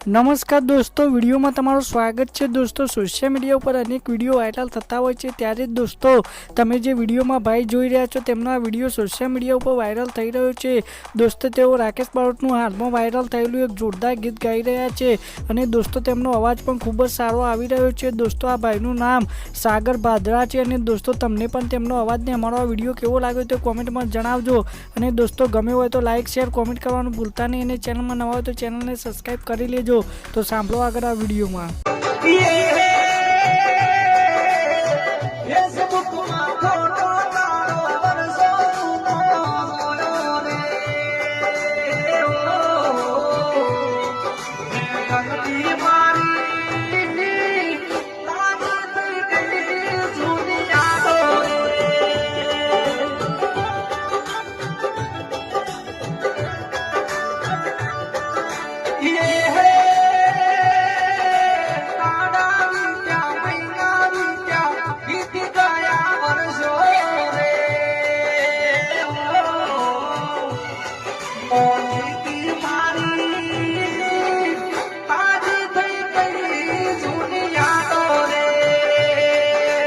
નમસ્કાર દોસ્તો, વિડીયોમાં તમારું સ્વાગત છે। દોસ્તો, સોશિયલ મીડિયા ઉપર અનેક વિડીયો વાયરલ થતા હોય છે, ત્યારે દોસ્તો તમે જે વિડીયોમાં ભાઈ જોઈ રહ્યા છો તેમનો આ વિડીયો સોશિયલ મીડિયા ઉપર વાયરલ થઈ રહ્યો છે। દોસ્તો, તેઓ રાકેશ બારોટનું હાલમાં વાયરલ થયેલું એક જોરદાર ગીત ગાઈ રહ્યા છે અને દોસ્તો તેમનો અવાજ પણ ખૂબ જ સારો આવી રહ્યો છે। દોસ્તો, આ ભાઈનું નામ સાગર ભાદરા છે અને દોસ્તો તમને પણ તેમનો અવાજ ને અમારો આ વિડીયો કેવો લાગ્યો તે કોમેન્ટમાં જણાવજો અને દોસ્તો ગમે હોય તો લાઈક શેર કોમેન્ટ કરવાનું ભૂલતા નહીં અને ચેનલમાં નવા હોય તો ચેનલને સબસ્ક્રાઈબ કરી લેજો। તો સાંભળો આગળ આ વિડીયોમાં।